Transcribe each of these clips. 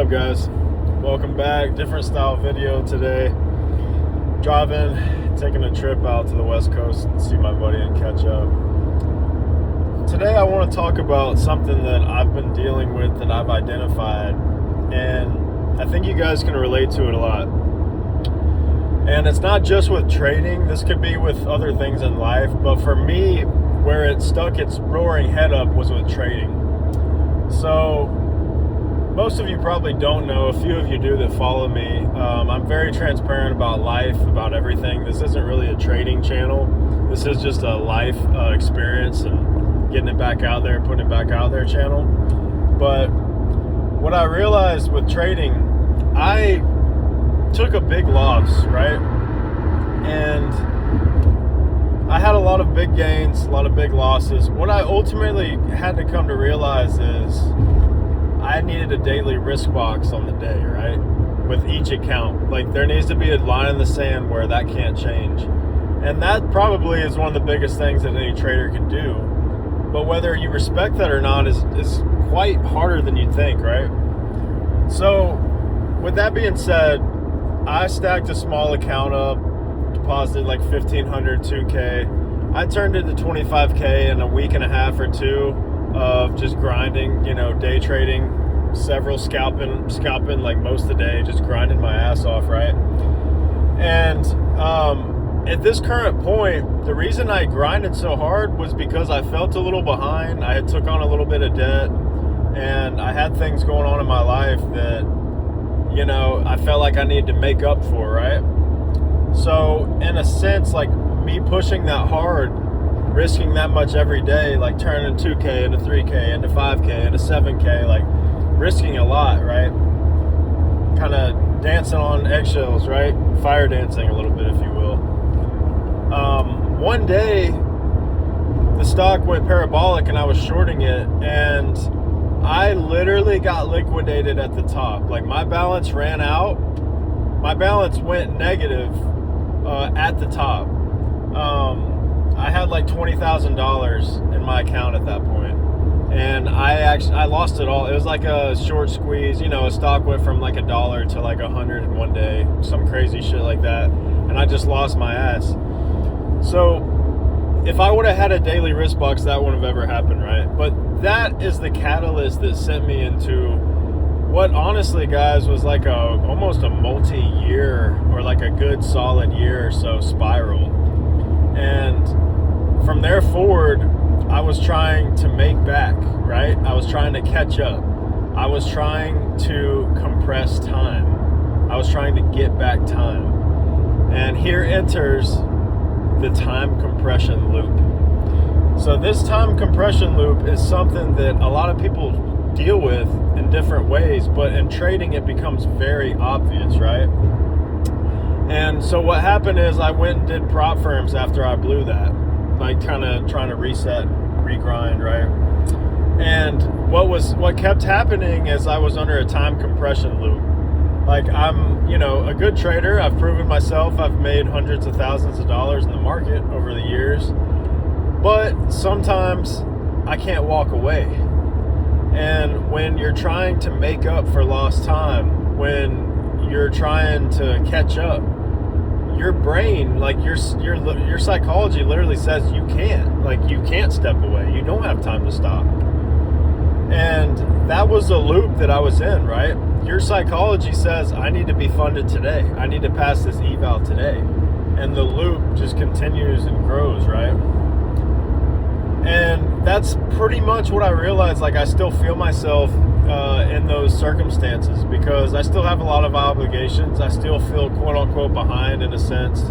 up, guys? Welcome back. Different style video today. Driving, taking a trip out to the West Coast to see my buddy and catch up. Today I want to talk about something that I've been dealing with, that I've identified, and I think you guys can relate to it a lot. And it's not just with trading, this could be with other things in life, but for me, where it stuck its roaring head up was with trading. So most of you probably don't know, a few of you do that follow me. I'm very transparent about life, about everything. This isn't really a trading channel. This is just a life experience and getting it back out there, putting it back out there channel. But what I realized with trading, I took a big loss, right? And I had a lot of big gains, a lot of big losses. What I ultimately had to come to realize is I needed a daily risk box on the day, right? With each account. Like, there needs to be a line in the sand where that can't change. And that probably is one of the biggest things that any trader can do. But whether you respect that or not is quite harder than you think, right? So, with that being said, I stacked a small account up, deposited like $1,500, $2K. I turned it to $25K in a week and a half or two of just grinding, day trading, several scalping like most of the day, just grinding my ass off, right? And at this current point, the reason I grinded so hard was because I felt a little behind. I had took on a little bit of debt, and I had things going on in my life that, I felt like I needed to make up for, right? So in a sense, like me pushing that hard, risking that much every day, like turning 2K into 3K into 5K into 7K, like risking a lot, right? Kind of dancing on eggshells, right? Fire dancing a little bit, if you will. One day the stock went parabolic and I was shorting it, and I literally got liquidated at the top. Like, my balance ran out. My balance went negative at the top. I had like $20,000 in my account at that point, and I lost it all. It was like a short squeeze. A stock went from like $1 to like 100 in one day, some crazy shit like that, and I just lost my ass. So if I would have had a daily risk box, that wouldn't have ever happened, right? But that is the catalyst that sent me into what, honestly, guys, was like almost a multi-year, or like a good solid year or so spiral. And from there forward, I was trying to make back, right? I was trying to catch up. I was trying to compress time. I was trying to get back time. And here enters the time compression loop. So this time compression loop is something that a lot of people deal with in different ways, but in trading it becomes very obvious, right? And so what happened is I went and did prop firms after I blew that, like kind of trying to reset, regrind, right? And what kept happening is I was under a time compression loop. Like, I'm, a good trader. I've proven myself. I've made hundreds of thousands of dollars in the market over the years. But sometimes I can't walk away. And when you're trying to make up for lost time, when you're trying to catch up, your brain, like your psychology literally says you can't step away. You don't have time to stop. And that was the loop that I was in, right? Your psychology says, I need to be funded today. I need to pass this eval today. And the loop just continues and grows, right? And that's pretty much what I realized. Like, I still feel myself in those circumstances because I still have a lot of obligations. I still feel quote unquote behind in a sense.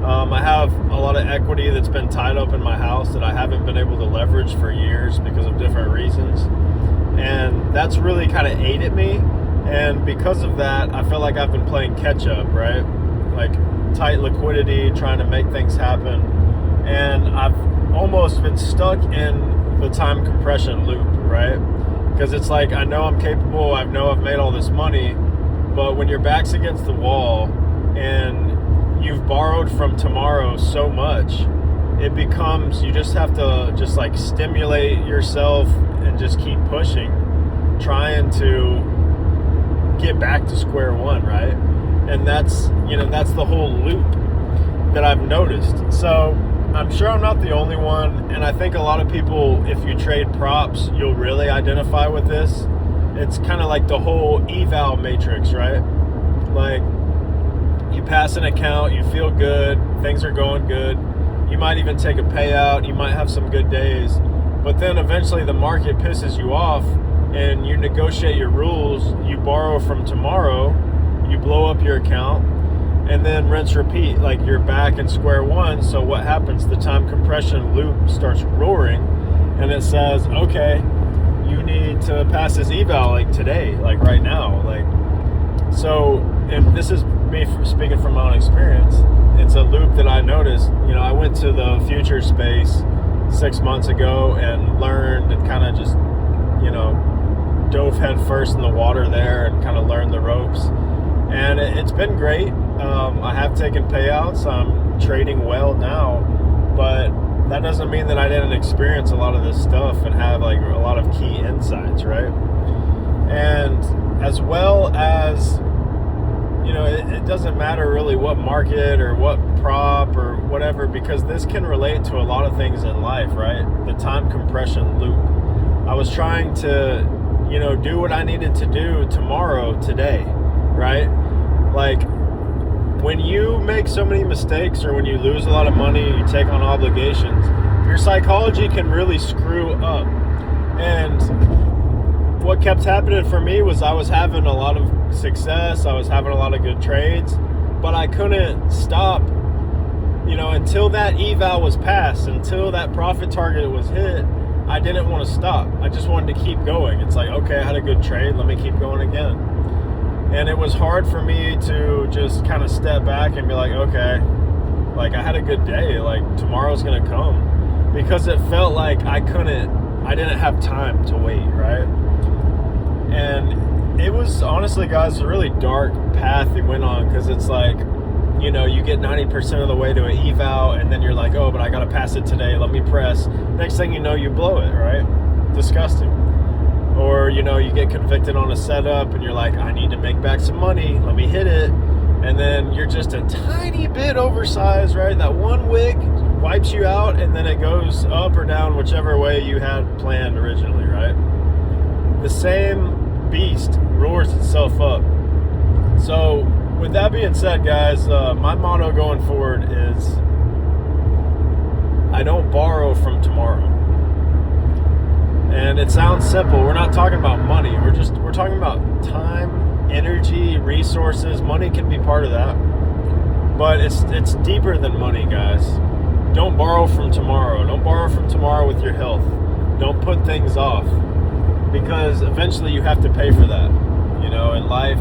I have a lot of equity that's been tied up in my house that I haven't been able to leverage for years because of different reasons. And that's really kind of aided me. And because of that, I feel like I've been playing catch up, right? Like tight liquidity, trying to make things happen. And I've almost been stuck in the time compression loop, right? Because it's like, I know I'm capable, I know I've made all this money, but when your back's against the wall and you've borrowed from tomorrow so much, it becomes, you just have to just like stimulate yourself and just keep pushing, trying to get back to square one, right? And that's the whole loop that I've noticed. So I'm sure I'm not the only one, and I think a lot of people, if you trade props, you'll really identify with this. It's kind of like the whole eval matrix, right? Like, you pass an account, you feel good, things are going good, you might even take a payout, you might have some good days, but then eventually the market pisses you off and you negotiate your rules, you borrow from tomorrow, you blow up your account, and then rinse repeat. Like, you're back in square one. So what happens? The time compression loop starts roaring, and it says, okay, you need to pass this eval like today, like right now. Like, so, and this is me speaking from my own experience. It's a loop that I noticed. I went to the future space 6 months ago and learned and kind of just, dove head first in the water there and kind of learned the ropes. And it's been great. I have taken payouts. I'm trading well now, but that doesn't mean that I didn't experience a lot of this stuff and have like a lot of key insights, right? And as well as, it doesn't matter really what market or what prop or whatever, because this can relate to a lot of things in life, right? The time compression loop. I was trying to, do what I needed to do today, right? Like, when you make so many mistakes or when you lose a lot of money, you take on obligations, your psychology can really screw up. And what kept happening for me was I was having a lot of success, I was having a lot of good trades, but I couldn't stop, until that eval was passed, until that profit target was hit. I didn't want to stop. I just wanted to keep going. It's like, okay, I had a good trade, let me keep going again. And it was hard for me to just kind of step back and be like, okay, like, I had a good day, like, tomorrow's gonna come, because it felt like I didn't have time to wait, right? And it was, honestly, guys, a really dark path it went on, because it's like, you get 90% of the way to an eval, and then you're like, oh, but I gotta pass it today, let me press. Next thing you know, you blow it, right? Disgusting. Or, you get convicted on a setup and you're like, I need to make back some money, let me hit it. And then you're just a tiny bit oversized, right? That one wick wipes you out, and then it goes up or down whichever way you had planned originally, right? The same beast roars itself up. So, with that being said, guys, my motto going forward is, I don't borrow from tomorrow. And it sounds simple. We're not talking about money. We're talking about time, energy, resources. Money can be part of that, but it's deeper than money, guys. Don't borrow from tomorrow. Don't borrow from tomorrow with your health. Don't put things off, because eventually you have to pay for that. In life,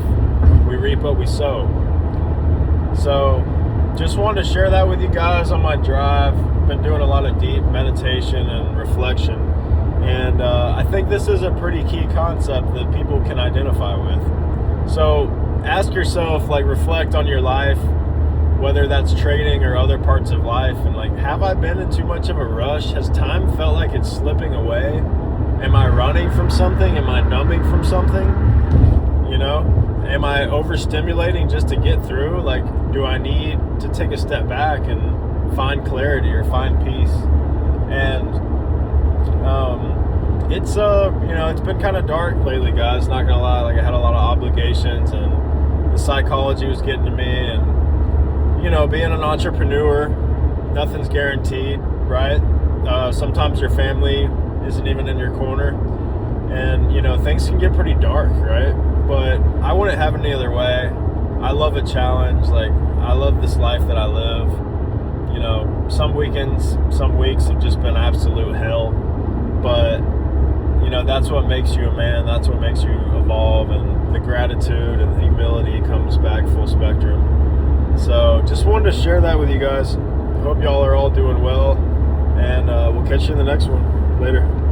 we reap what we sow. So, just wanted to share that with you guys on my drive. Been doing a lot of deep meditation and reflection. And I think this is a pretty key concept that people can identify with. So ask yourself, like, reflect on your life, whether that's trading or other parts of life, and like, have I been in too much of a rush? Has time felt like it's slipping away? Am I running from something? Am I numbing from something? Am I overstimulating just to get through? Like, do I need to take a step back and find clarity or find peace? And it's been kind of dark lately, guys, not gonna lie. Like, I had a lot of obligations and the psychology was getting to me, and being an entrepreneur, nothing's guaranteed, right? Sometimes your family isn't even in your corner, and things can get pretty dark, right? But I wouldn't have it any other way. I love a challenge. Like, I love this life that I live. Some weekends, some weeks have just been absolute hell, but that's what makes you a man. That's what makes you evolve, and the gratitude and the humility comes back full spectrum. So just wanted to share that with you guys. Hope y'all are all doing well, and we'll catch you in the next one. Later.